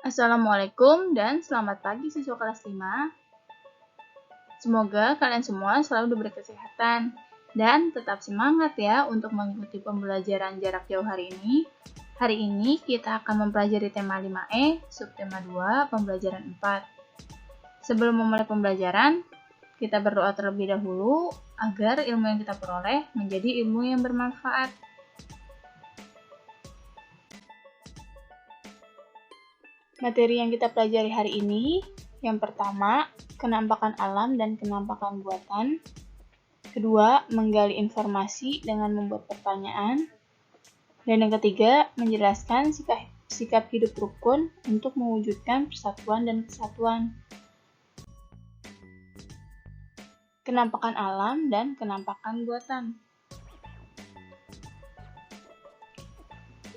Assalamualaikum dan selamat pagi siswa kelas 5. Semoga kalian semua selalu diberi kesehatan dan tetap semangat ya untuk mengikuti pembelajaran jarak jauh hari ini. Hari ini kita akan mempelajari tema 5E, subtema 2, pembelajaran 4. Sebelum memulai pembelajaran, kita berdoa terlebih dahulu agar ilmu yang kita peroleh menjadi ilmu yang bermanfaat. Materi yang kita pelajari hari ini, yang pertama, kenampakan alam dan kenampakan buatan. Kedua, menggali informasi dengan membuat pertanyaan. Dan yang ketiga, menjelaskan sikap hidup rukun untuk mewujudkan persatuan dan kesatuan. Kenampakan alam dan kenampakan buatan.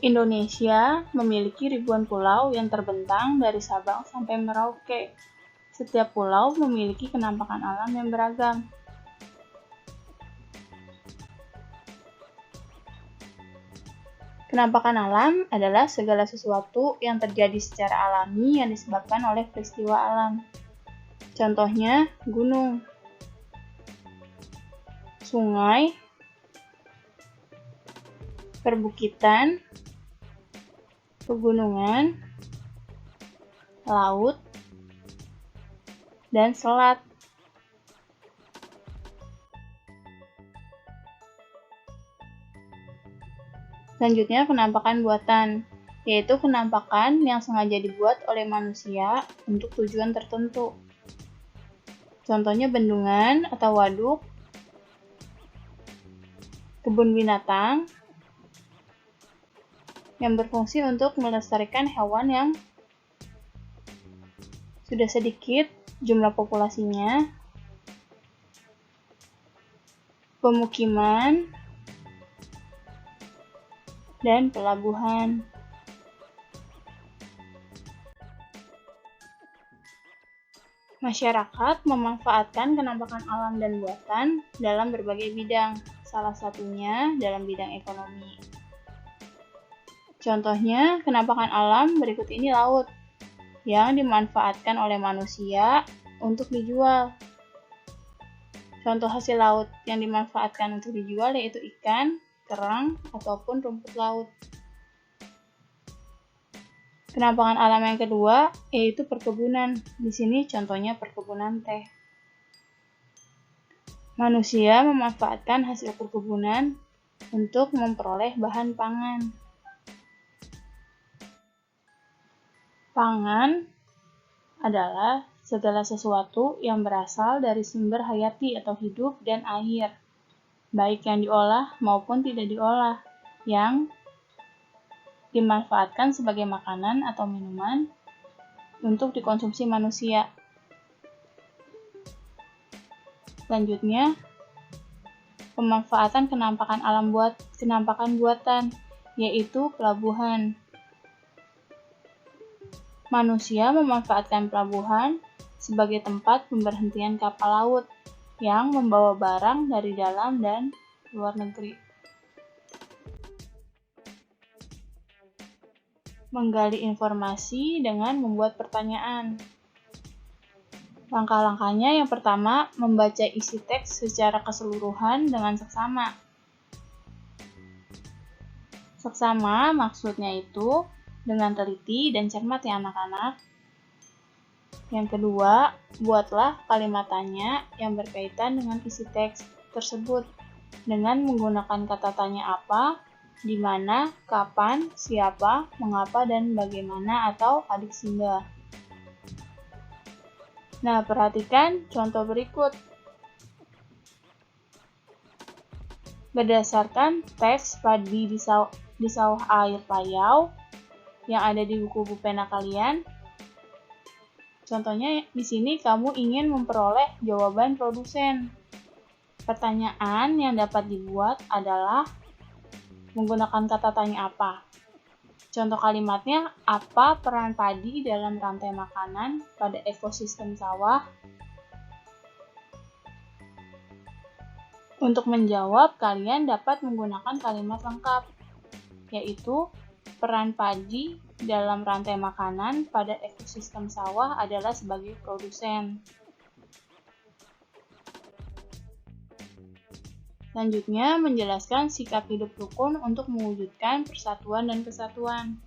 Indonesia memiliki ribuan pulau yang terbentang dari Sabang sampai Merauke. Setiap pulau memiliki kenampakan alam yang beragam. Kenampakan alam adalah segala sesuatu yang terjadi secara alami yang disebabkan oleh peristiwa alam. Contohnya, gunung, sungai, perbukitan, pegunungan, laut, dan selat. Selanjutnya, kenampakan buatan, yaitu kenampakan yang sengaja dibuat oleh manusia untuk tujuan tertentu. Contohnya bendungan atau waduk, kebun binatang, yang berfungsi untuk melestarikan hewan yang sudah sedikit jumlah populasinya, pemukiman, dan pelabuhan. Masyarakat memanfaatkan kenampakan alam dan buatan dalam berbagai bidang, salah satunya dalam bidang ekonomi. Contohnya, kenampakan alam berikut ini laut, yang dimanfaatkan oleh manusia untuk dijual. Contoh hasil laut yang dimanfaatkan untuk dijual yaitu ikan, kerang, ataupun rumput laut. Kenampakan alam yang kedua yaitu perkebunan. Di sini contohnya perkebunan teh. Manusia memanfaatkan hasil perkebunan untuk memperoleh bahan pangan. Pangan adalah segala sesuatu yang berasal dari sumber hayati atau hidup dan air, baik yang diolah maupun tidak diolah, yang dimanfaatkan sebagai makanan atau minuman untuk dikonsumsi manusia. Selanjutnya, pemanfaatan kenampakan buatan, yaitu pelabuhan. Manusia memanfaatkan pelabuhan sebagai tempat pemberhentian kapal laut yang membawa barang dari dalam dan luar negeri. Menggali informasi dengan membuat pertanyaan. Langkah-langkahnya yang pertama, membaca isi teks secara keseluruhan dengan seksama. Seksama maksudnya itu dengan teliti dan cermat ya anak-anak. Yang kedua, buatlah kalimat tanya yang berkaitan dengan isi teks tersebut dengan menggunakan kata tanya apa, di mana, kapan, siapa, mengapa, dan bagaimana atau adik singga. Nah, perhatikan contoh berikut. Berdasarkan teks padi di sawah air payau yang ada di buku pena kalian, contohnya di sini kamu ingin memperoleh jawaban produsen. Pertanyaan yang dapat dibuat adalah menggunakan kata tanya apa. Contoh kalimatnya, apa peran padi dalam rantai makanan pada ekosistem sawah? Untuk menjawab, kalian dapat menggunakan kalimat lengkap, yaitu peran padi dalam rantai makanan pada ekosistem sawah adalah sebagai produsen. Selanjutnya, menjelaskan sikap hidup rukun untuk mewujudkan persatuan dan kesatuan.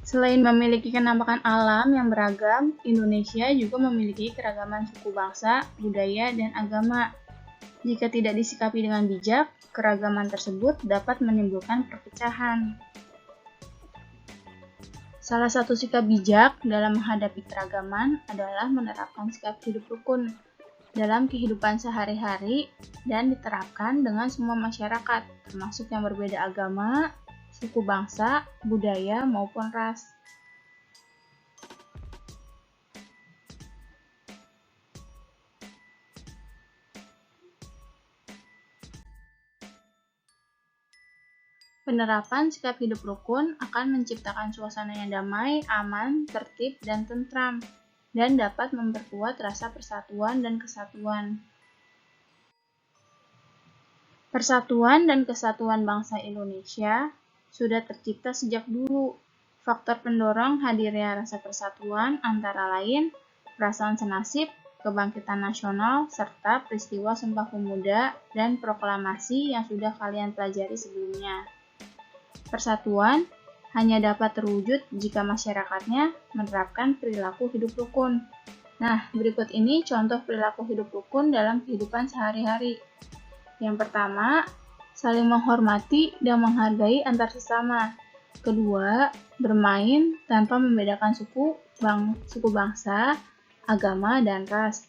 Selain memiliki kenampakan alam yang beragam, Indonesia juga memiliki keragaman suku bangsa, budaya, dan agama. Jika tidak disikapi dengan bijak, keragaman tersebut dapat menimbulkan perpecahan. Salah satu sikap bijak dalam menghadapi keragaman adalah menerapkan sikap hidup rukun dalam kehidupan sehari-hari dan diterapkan dengan semua masyarakat, termasuk yang berbeda agama, suku bangsa, budaya, maupun ras. Penerapan sikap hidup rukun akan menciptakan suasana yang damai, aman, tertib, dan tentram, dan dapat memperkuat rasa persatuan dan kesatuan. Persatuan dan kesatuan bangsa Indonesia sudah tercipta sejak dulu. Faktor pendorong hadirnya rasa persatuan antara lain perasaan senasib, kebangkitan nasional, serta peristiwa Sumpah Pemuda dan proklamasi yang sudah kalian pelajari sebelumnya. Persatuan hanya dapat terwujud jika masyarakatnya menerapkan perilaku hidup rukun. Nah, berikut ini contoh perilaku hidup rukun dalam kehidupan sehari-hari. Yang pertama, saling menghormati dan menghargai antar sesama. Kedua, bermain tanpa membedakan suku bangsa, agama, dan ras.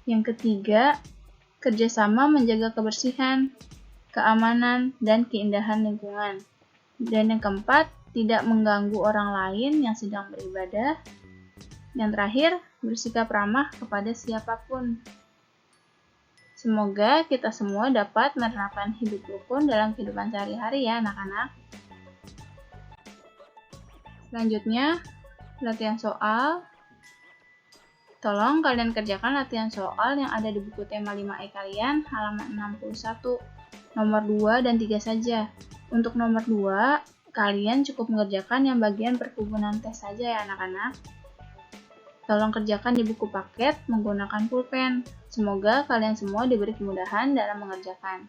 Yang ketiga, kerjasama menjaga kebersihan, keamanan, dan keindahan lingkungan. Dan yang keempat, tidak mengganggu orang lain yang sedang beribadah. Yang terakhir, bersikap ramah kepada siapapun. Semoga kita semua dapat menerapkan hidup rukun dalam kehidupan sehari-hari ya anak-anak. Selanjutnya, latihan soal. Tolong kalian kerjakan latihan soal yang ada di buku tema 5E kalian, halaman 61, nomor 2 dan 3 saja. Untuk nomor 2, kalian cukup mengerjakan yang bagian perkebunan tes saja ya anak-anak. Tolong kerjakan di buku paket menggunakan pulpen. Semoga kalian semua diberi kemudahan dalam mengerjakan.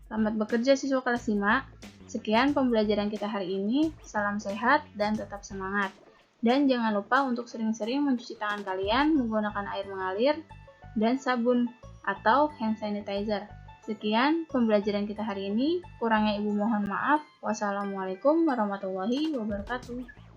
Selamat bekerja siswa kelas 5. Sekian pembelajaran kita hari ini. Salam sehat dan tetap semangat. Dan jangan lupa untuk sering-sering mencuci tangan kalian menggunakan air mengalir dan sabun atau hand sanitizer. Sekian pembelajaran kita hari ini. Kurangnya Ibu mohon maaf. Wassalamualaikum warahmatullahi wabarakatuh.